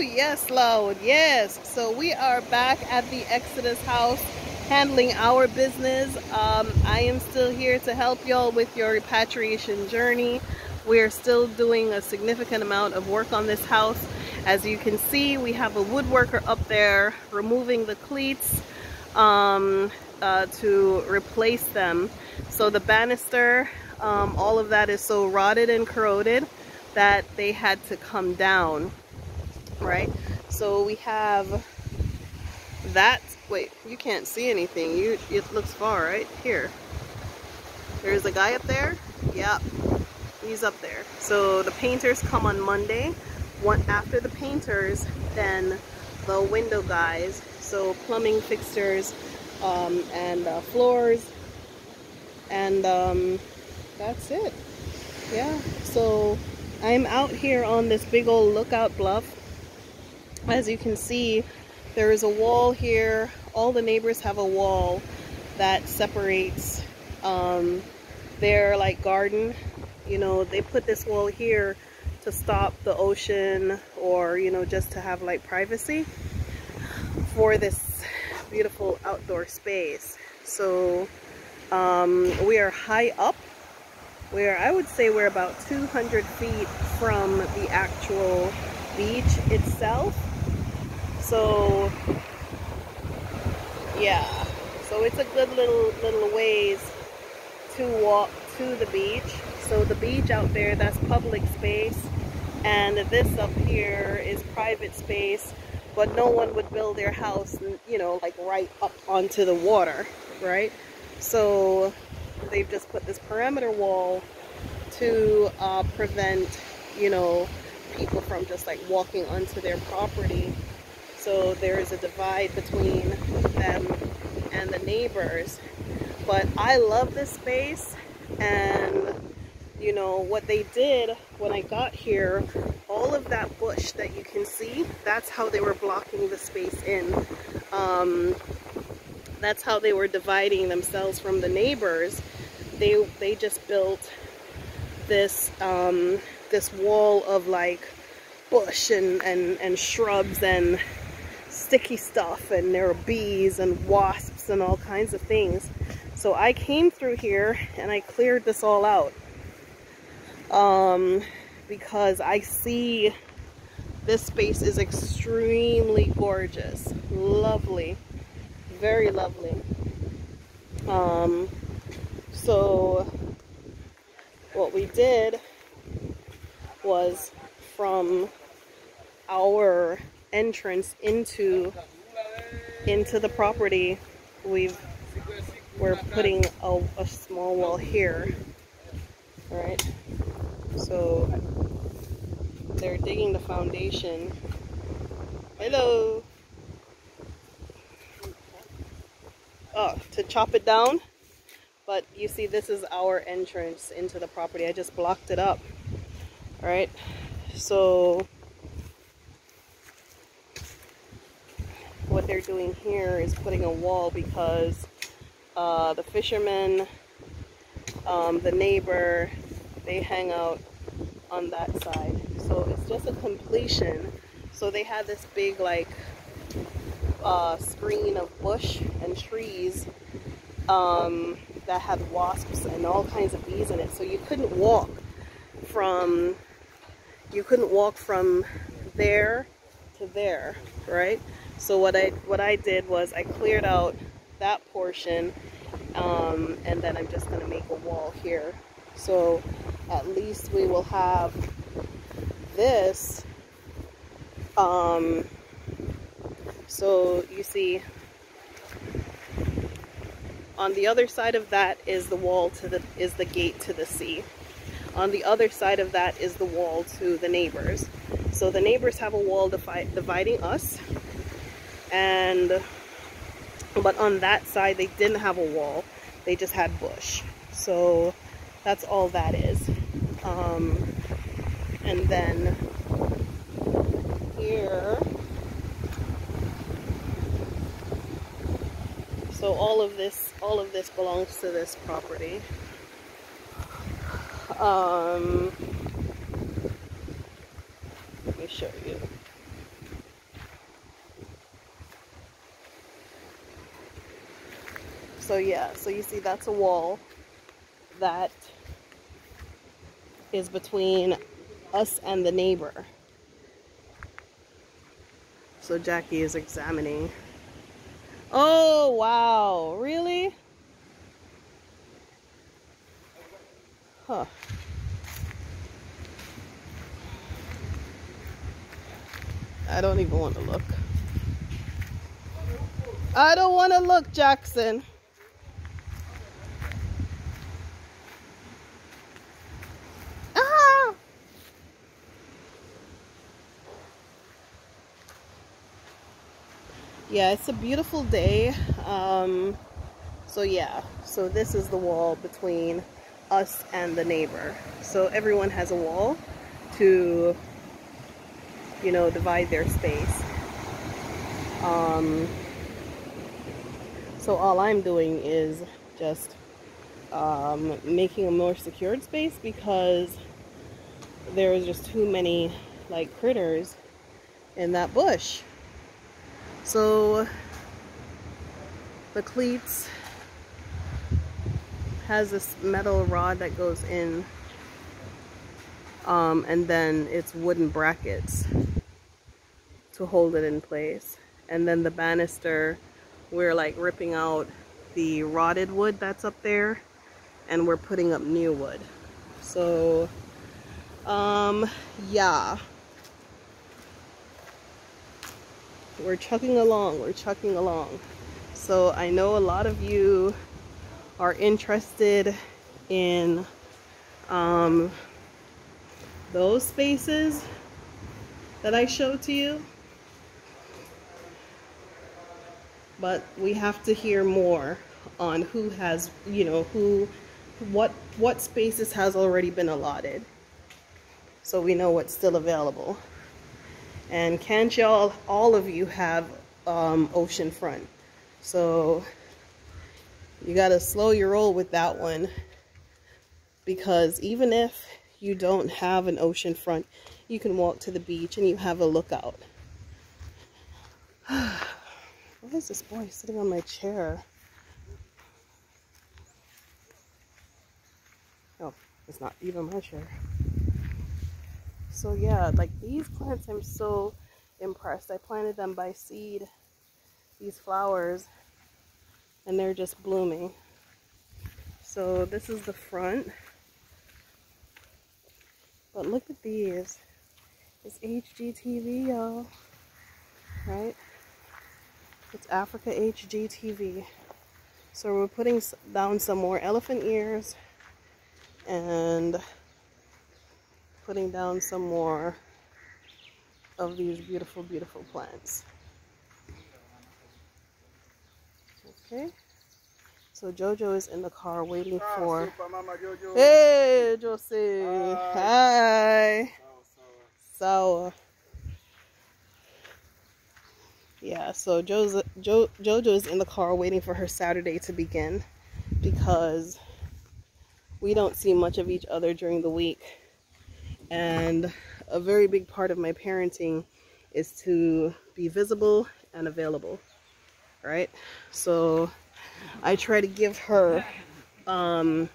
Yes, Loud. Yes. So we are back at the Exodus house handling our business. I am still here to help y'all with your repatriation journey. We are still doing a significant amount of work on this house. As you can see, we have a woodworker up there removing the cleats to replace them. So the banister, all of that is so rotted and corroded that they had to come down, right? So we have that. Wait, you can't see anything. It looks far, right? Here. There's a guy up there. Yep, he's up there. So the painters come on Monday. After the painters, then the window guys. So plumbing fixtures and floors, and that's it. Yeah. So I'm out here on this big old lookout bluff. As you can see, there is a wall here. All the neighbors have a wall that separates their like garden. You know, they put this wall here to stop the ocean, or you know, just to have like privacy for this beautiful outdoor space. So we are high up. I would say we're about 200 feet from the actual beach itself. So yeah, so it's a good little ways to walk to the beach. So the beach out there, that's public space, and this up here is private space, but no one would build their house, you know, like right up onto the water, right? So they've just put this perimeter wall to prevent, you know, people from just like walking onto their property. So there is a divide between them and the neighbors. But I love this space, and you know what they did when I got here, all of that bush that you can see, that's how they were blocking the space in. That's how they were dividing themselves from the neighbors. They just built this this wall of like bush and shrubs and sticky stuff, and there are bees and wasps and all kinds of things. So I came through here and I cleared this all out because I see this space is extremely gorgeous, lovely, very lovely. So what we did was, from our entrance into the property, we're putting a small wall here. All right, so they're digging the foundation. Hello. Oh, to chop it down. But you see, this is our entrance into the property. I just blocked it up. All right, so what they're doing here is putting a wall because the fishermen, the neighbor, they hang out on that side. So it's just a completion. So they had this big like screen of bush and trees that had wasps and all kinds of bees in it. So you couldn't walk from there to there, right? So what I did was I cleared out that portion, and then I'm just going to make a wall here. So at least we will have this. So you see, on the other side of that is the wall is the gate to the sea. On the other side of that is the wall to the neighbors. So the neighbors have a wall dividing us, but on that side they didn't have a wall. They just had bush. So that's all that is. And then here, so all of this belongs to this property. Let me show you. So yeah, so you see that's a wall that is between us and the neighbor. So Jackie is examining. Oh wow, really? Huh. I don't even want to look. I don't want to look, Jackson. Ah! Yeah, it's a beautiful day. So yeah, so this is the wall between us and the neighbor. So everyone has a wall to, you know, divide their space. So all I'm doing is just making a more secured space because there is just too many like critters in that bush. So the cleats has this metal rod that goes in, and then it's wooden brackets to hold it in place. And then the banister, we're like ripping out the rotted wood that's up there and we're putting up new wood. So yeah, we're chugging along. So I know a lot of you are interested in those spaces that I showed to you, but we have to hear more on who has, you know, what spaces has already been allotted, so we know what's still available. And can't y'all, all of you have ocean front, so you gotta slow your roll with that one, because even if you don't have an ocean front, you can walk to the beach and you have a lookout. Why is this boy sitting on my chair? Oh, it's not even my chair. So yeah, like these plants, I'm so impressed. I planted them by seed, these flowers, and they're just blooming. So this is the front. But look at these. It's HGTV, y'all. Right? It's Africa HGTV. So we're putting down some more elephant ears and putting down some more of these beautiful, beautiful plants. Okay. So Jojo is in the car waiting for... Hey, Josie. Hi. Sour. Yeah, so Jojo is in the car waiting for her Saturday to begin because we don't see much of each other during the week. And a very big part of my parenting is to be visible and available, right? So I try to give her as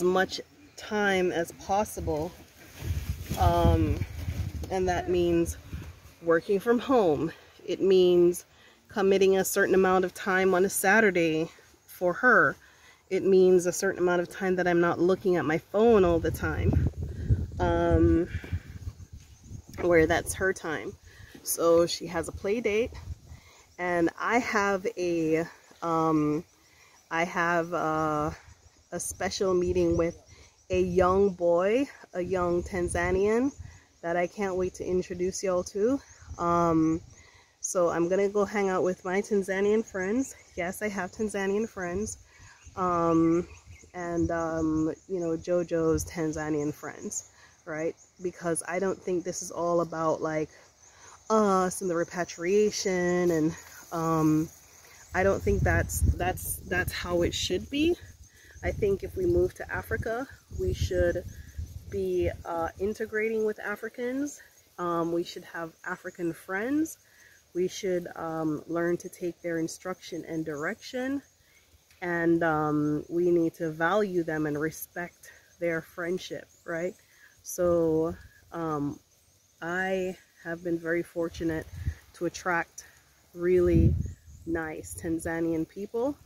much time as possible, and that means working from home. It means committing a certain amount of time on a Saturday for her. It means a certain amount of time that I'm not looking at my phone all the time, where that's her time. So she has a play date, and I have a special meeting with a young boy, a young Tanzanian that I can't wait to introduce y'all to. So I'm gonna go hang out with my Tanzanian friends. Yes, I have Tanzanian friends. You know, Jojo's Tanzanian friends, right? Because I don't think this is all about like us and the repatriation, and I don't think that's how it should be. I think if we move to Africa, we should be integrating with Africans. We should have African friends. We should learn to take their instruction and direction, and we need to value them and respect their friendship, right? So I have been very fortunate to attract really nice Tanzanian people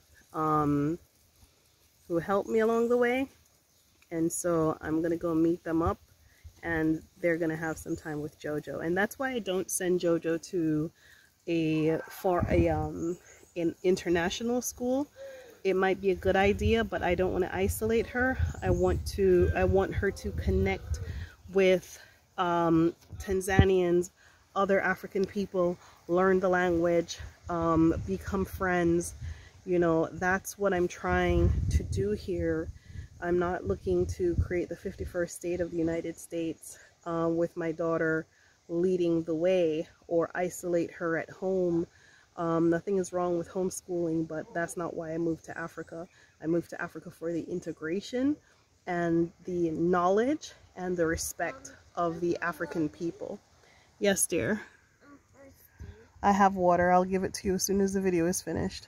who helped me along the way, and so I'm gonna go meet them up, and they're gonna have some time with Jojo. And that's why I don't send Jojo to an international school. It might be a good idea, but I don't want to isolate her. I want her to connect with Tanzanians, other African people, learn the language, become friends. You know, that's what I'm trying to do here. I'm not looking to create the 51st state of the United States with my daughter leading the way, or isolate her at home. Nothing is wrong with homeschooling, but that's not why I moved to Africa. I moved to Africa for the integration and the knowledge and the respect of the African people. Yes, dear. I have water. I'll give it to you as soon as the video is finished.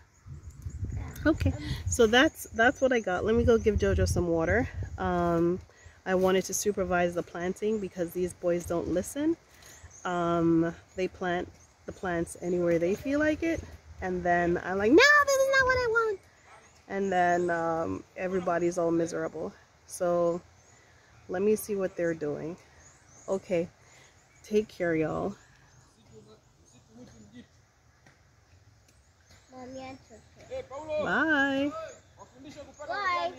Okay, so that's what I got. Let me go give Jojo some water. I wanted to supervise the planting because these boys don't listen. They plant the plants anywhere they feel like it, and then I'm like, no, this is not what I want, and then everybody's all miserable. So let me see what they're doing. Okay, take care, y'all. Bye. Bye.